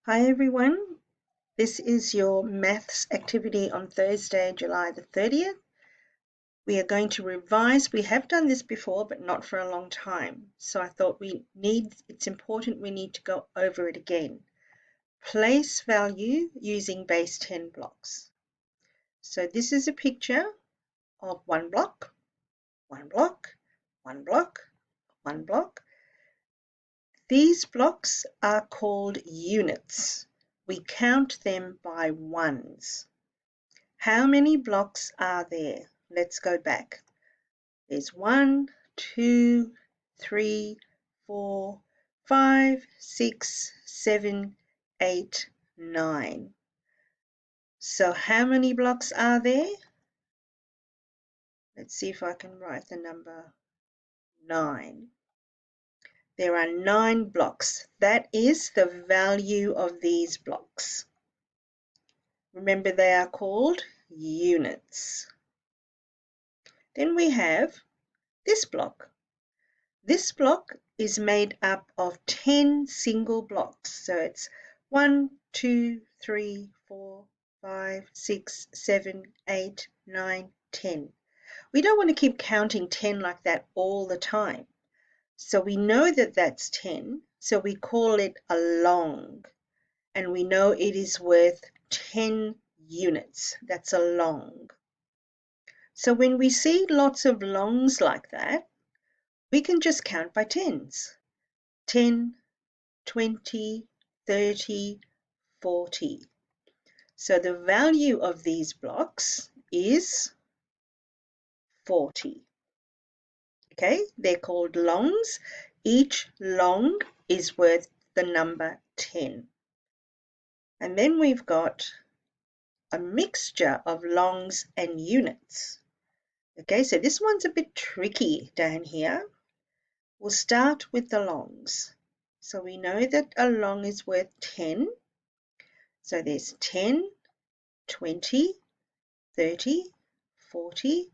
Hi everyone, this is your maths activity on Thursday, July the 30th. We are going to revise. We have done this before, but not for a long time. So I thought it's important we need to go over it again. Place value using base 10 blocks. So this is a picture of one block, one block, one block, one block. These blocks are called units. We count them by ones. How many blocks are there? Let's go back. There's 1, 2, 3, 4, 5, 6, 7, 8, 9. So how many blocks are there? Let's see if I can write the number 9. There are 9 blocks. That is the value of these blocks. Remember, they are called units. Then we have this block. This block is made up of 10 single blocks. So it's 1, 2, 3, 4, 5, 6, 7, 8, 9, 10. We don't want to keep counting 10 like that all the time. So we know that that's 10, so we call it a long. And we know it is worth 10 units. That's a long. So when we see lots of longs like that, we can just count by tens. 10, 20, 30, 40. So the value of these blocks is 40. Okay, they're called longs. Each long is worth the number 10. And then we've got a mixture of longs and units. Okay, so this one's a bit tricky down here. We'll start with the longs. So we know that a long is worth 10. So there's 10, 20, 30, 40,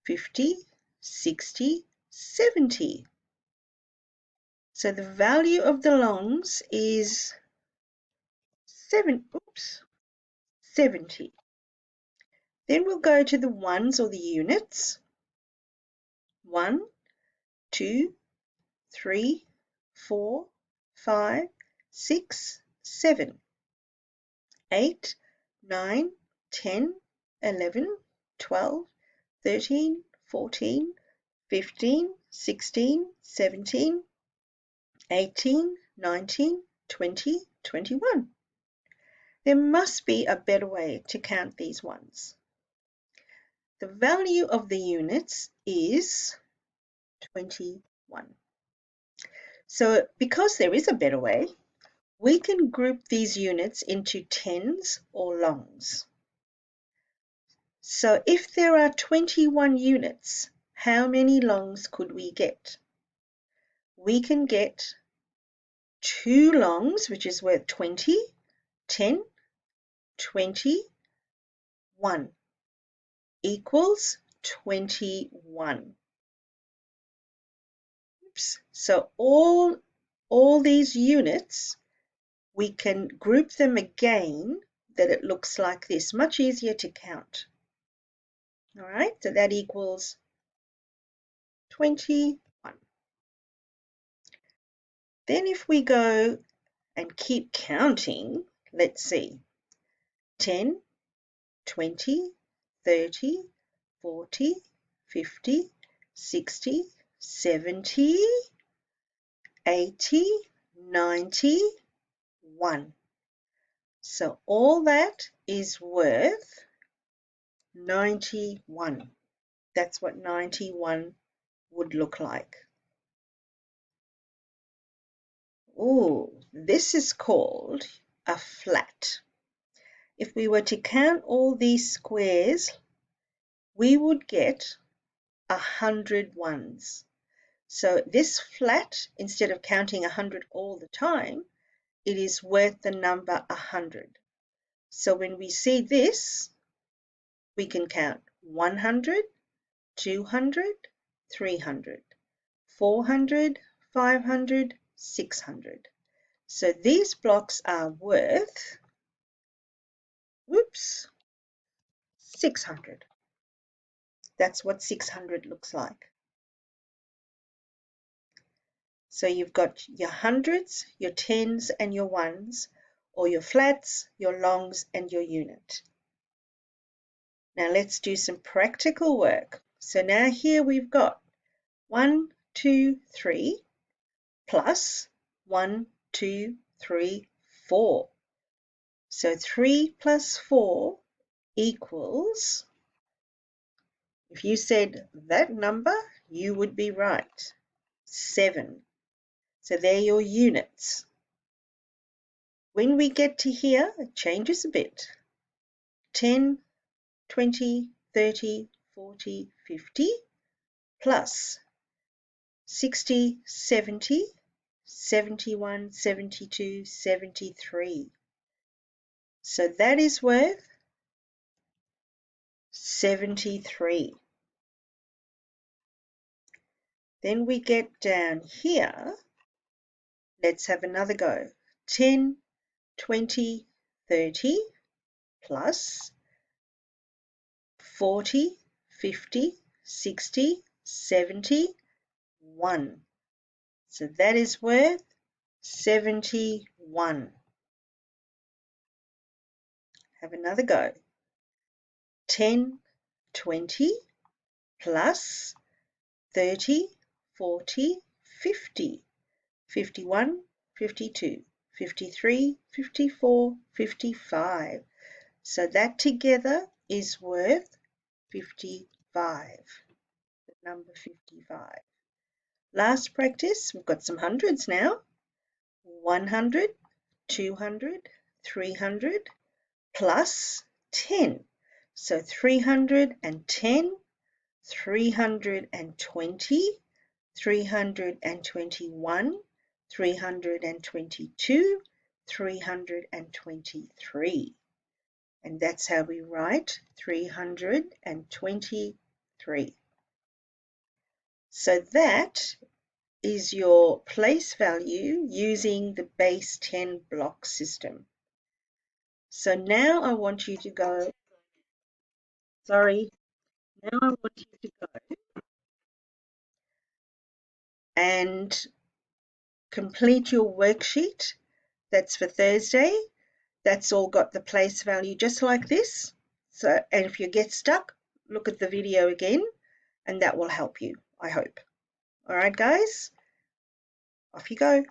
50, 60, 70. So the value of the longs is 70. Then we'll go to the ones or the units. 1, 2, 3, 4, 5, 6, 7, 8, 9, 10, 11, 12, 13, 14, 15, 16, 17, 18, 19, 20, 21. There must be a better way to count these ones. The value of the units is 21. So because there is a better way, we can group these units into tens or longs. So if there are 21 units, how many longs could we get? We can get 2 longs, which is worth 20, 10, 20, 1 equals 21. Oops. So all these units, we can group them again that it looks like this, much easier to count. All right, so that equals 21. Then if we go and keep counting, let's see, 10, 20, 30, 40, 50, 60, 70, 80, 90, 1. So all that is worth 91. That's what 91 would look like. Oh, this is called a flat. If we were to count all these squares, we would get 100 ones. So this flat, instead of counting 100 all the time, it is worth the number 100. So when we see this, we can count 100, 200, 300, 400, 500, 600. So these blocks are worth, 600. That's what 600 looks like. So you've got your hundreds, your tens, and your ones, or your flats, your longs, and your unit. Now let's do some practical work. So now here we've got 1, 2, 3 plus 1, 2, 3, 4. So 3 plus 4 equals, if you said that number, you would be right, 7. So they're your units. When we get to here, it changes a bit. 10, 20, 30, 40, 50, plus 60, 70, 71, 72, 73. So that is worth 73. Then we get down here. Let's have another go. 10, 20, 30, plus 40, 50, 60, 70, 1. So that is worth 71. Have another go. 10, 20, plus 30, 40, 50, 51, 52, 53, 54, 55. So that together is worth 55, the number 55. Last practice, we've got some hundreds now. 100, 200, 300, plus 10. So 310, 320, 321, 322, 323. And that's how we write 323. So that is your place value using the base 10 block system. So now I want you to go, now I want you to go and complete your worksheet. That's for Thursday. That's all got the place value just like this. So, and if you get stuck, look at the video again and that will help you, I hope. All right, guys, off you go.